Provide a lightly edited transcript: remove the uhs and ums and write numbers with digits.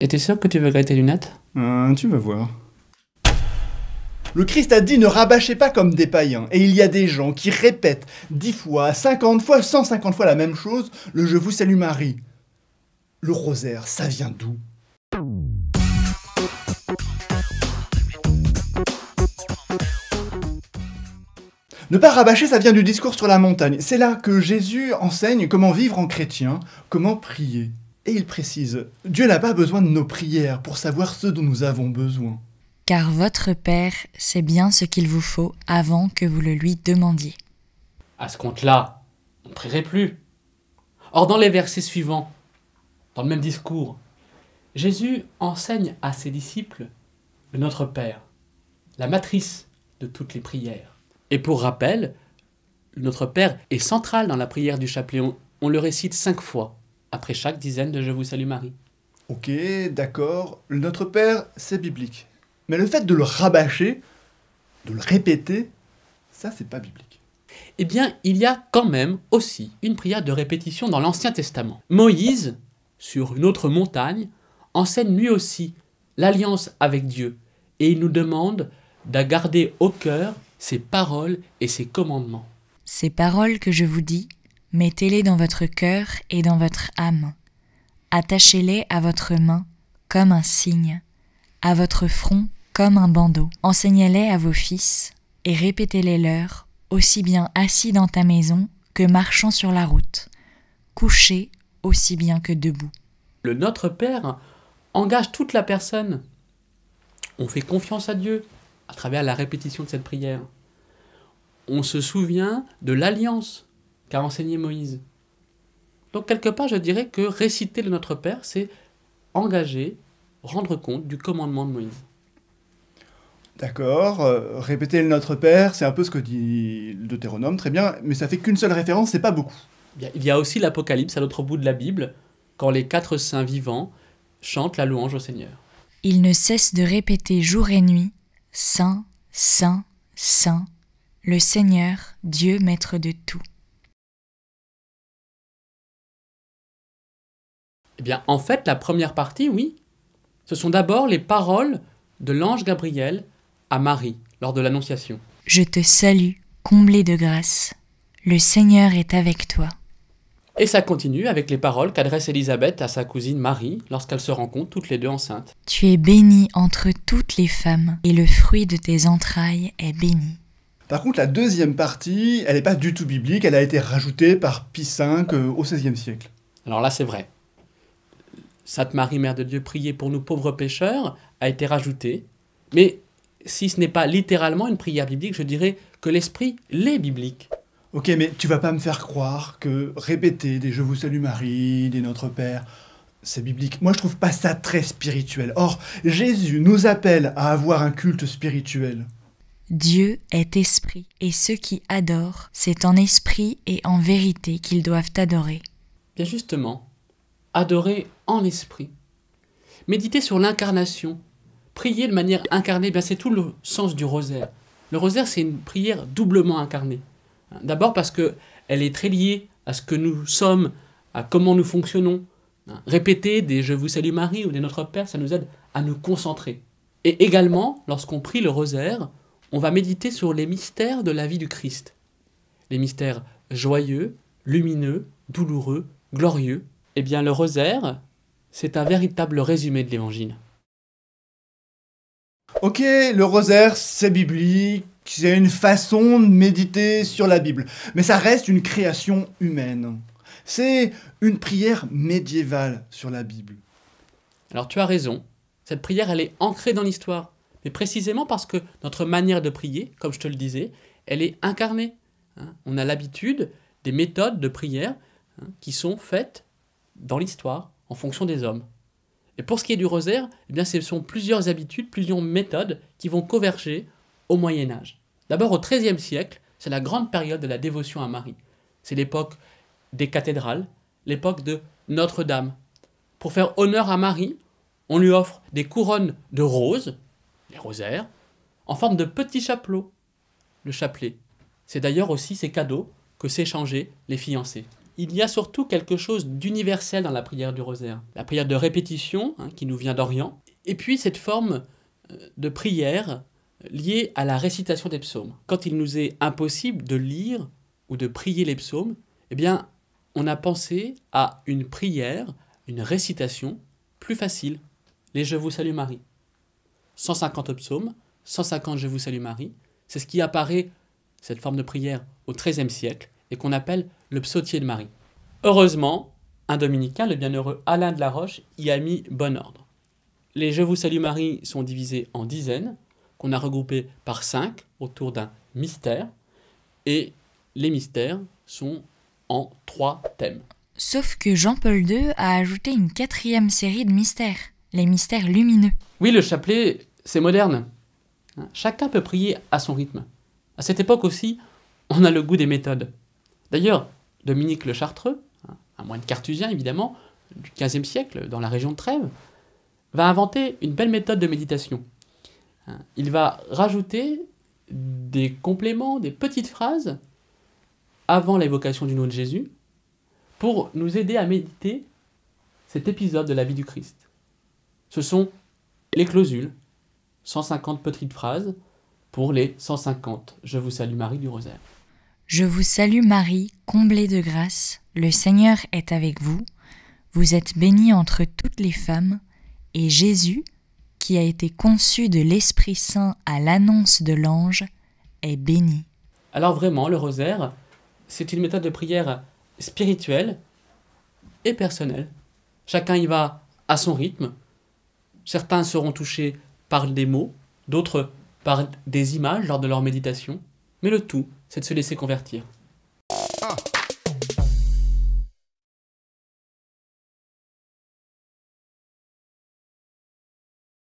Et t'es sûr que tu veux griller tes lunettes? Tu vas voir. Le Christ a dit ne rabâchez pas comme des païens. Et il y a des gens qui répètent 10 fois, 50 fois, 150 fois la même chose, le Je vous salue Marie. Le rosaire, ça vient d'où? Ne pas rabâcher, ça vient du discours sur la montagne. C'est là que Jésus enseigne comment vivre en chrétien, comment prier. Et il précise, Dieu n'a pas besoin de nos prières pour savoir ce dont nous avons besoin. Car votre Père sait bien ce qu'il vous faut avant que vous le lui demandiez. À ce compte-là, on ne prierait plus. Or, dans les versets suivants, dans le même discours, Jésus enseigne à ses disciples le Notre Père, la matrice de toutes les prières. Et pour rappel, le Notre Père est central dans la prière du chapelet. On le récite 5 fois, après chaque dizaine de Je vous salue Marie. Ok, d'accord, le Notre Père, c'est biblique. Mais le fait de le rabâcher, de le répéter, ça c'est pas biblique. Eh bien, il y a quand même aussi une prière de répétition dans l'Ancien Testament. Moïse, sur une autre montagne, enseigne lui aussi l'alliance avec Dieu. Et il nous demande de garder au cœur ses paroles et ses commandements. Ces paroles que je vous dis, mettez-les dans votre cœur et dans votre âme. Attachez-les à votre main comme un signe, à votre front comme un bandeau. Enseignez-les à vos fils et répétez-les-leur, aussi bien assis dans ta maison que marchant sur la route, couché aussi bien que debout. Le Notre Père engage toute la personne. On fait confiance à Dieu à travers la répétition de cette prière. On se souvient de l'alliance qu'a enseigné Moïse. Donc quelque part, je dirais que réciter le Notre Père, c'est engager, rendre compte du commandement de Moïse. D'accord, répéter le Notre Père, c'est un peu ce que dit le Deutéronome, très bien, mais ça fait qu'une seule référence, c'est pas beaucoup. Il y a aussi l'Apocalypse à l'autre bout de la Bible, quand les 4 saints vivants chantent la louange au Seigneur. Il ne cesse de répéter jour et nuit, Saint, Saint, Saint, le Seigneur, Dieu maître de tout. Eh bien, en fait, la première partie, oui, ce sont d'abord les paroles de l'ange Gabriel à Marie, lors de l'Annonciation. Je te salue, comblée de grâce. Le Seigneur est avec toi. Et ça continue avec les paroles qu'adresse Élisabeth à sa cousine Marie, lorsqu'elles se rencontrent toutes les deux enceintes. Tu es bénie entre toutes les femmes, et le fruit de tes entrailles est béni. Par contre, la deuxième partie, elle n'est pas du tout biblique, elle a été rajoutée par Pie V au XVIe siècle. Alors là, c'est vrai. Sainte Marie, Mère de Dieu, priez pour nous pauvres pécheurs, a été rajoutée. Mais si ce n'est pas littéralement une prière biblique, je dirais que l'esprit l'est biblique. Ok, mais tu vas pas me faire croire que répéter des Je vous salue Marie, des Notre Père, c'est biblique. Moi, je trouve pas ça très spirituel. Or, Jésus nous appelle à avoir un culte spirituel. Dieu est esprit, et ceux qui adorent, c'est en esprit et en vérité qu'ils doivent adorer. Bien justement, adorer en esprit. Méditer sur l'incarnation. Prier de manière incarnée, bien c'est tout le sens du rosaire. Le rosaire, c'est une prière doublement incarnée. D'abord parce qu'elle est très liée à ce que nous sommes, à comment nous fonctionnons. Répéter des Je vous salue Marie ou des Notre Père, ça nous aide à nous concentrer. Et également, lorsqu'on prie le rosaire, on va méditer sur les mystères de la vie du Christ. Les mystères joyeux, lumineux, douloureux, glorieux. Eh bien, le rosaire, c'est un véritable résumé de l'Évangile. Ok, le rosaire, c'est biblique, c'est une façon de méditer sur la Bible. Mais ça reste une création humaine. C'est une prière médiévale sur la Bible. Alors tu as raison, cette prière elle est ancrée dans l'histoire, mais précisément parce que notre manière de prier, comme je te le disais, elle est incarnée. On a l'habitude des méthodes de prière qui sont faites dans l'histoire en fonction des hommes. Et pour ce qui est du rosaire, eh bien, ce sont plusieurs habitudes, plusieurs méthodes qui vont converger au Moyen-Âge. D'abord au XIIIe siècle, c'est la grande période de la dévotion à Marie. C'est l'époque des cathédrales, l'époque de Notre-Dame. Pour faire honneur à Marie, on lui offre des couronnes de roses, les rosaires, en forme de petits chapelets, le chapelet. C'est d'ailleurs aussi ces cadeaux que s'échangeaient les fiancés. il y a surtout quelque chose d'universel dans la prière du rosaire. La prière de répétition, qui nous vient d'Orient, et puis cette forme de prière liée à la récitation des psaumes. Quand il nous est impossible de lire ou de prier les psaumes, eh bien, on a pensé à une prière, une récitation plus facile. Les Je vous salue Marie. 150 psaumes, 150 Je vous salue Marie, c'est ce qui apparaît, cette forme de prière, au XIIIe siècle, et qu'on appelle le psautier de Marie. Heureusement, un dominicain, le bienheureux Alain de la Roche, y a mis bon ordre. Les Je vous salue Marie sont divisés en dizaines, qu'on a regroupés par 5 autour d'un mystère, et les mystères sont en 3 thèmes. Sauf que Jean-Paul II a ajouté une 4e série de mystères, les mystères lumineux. Oui, le chapelet, c'est moderne. Chacun peut prier à son rythme. À cette époque aussi, on a le goût des méthodes. D'ailleurs, Dominique le Chartreux, un moine cartésien évidemment, du XVe siècle, dans la région de Trèves, va inventer une belle méthode de méditation. Il va rajouter des compléments, des petites phrases avant l'évocation du nom de Jésus pour nous aider à méditer cet épisode de la vie du Christ. Ce sont les clausules, 150 petites phrases pour les 150 Je vous salue Marie du rosaire. Je vous salue Marie, comblée de grâce, le Seigneur est avec vous. Vous êtes bénie entre toutes les femmes, et Jésus, qui a été conçu de l'Esprit Saint à l'annonce de l'ange, est béni. Alors vraiment, le rosaire, c'est une méthode de prière spirituelle et personnelle. Chacun y va à son rythme. Certains seront touchés par des mots, d'autres par des images lors de leur méditation. Mais le tout, c'est de se laisser convertir.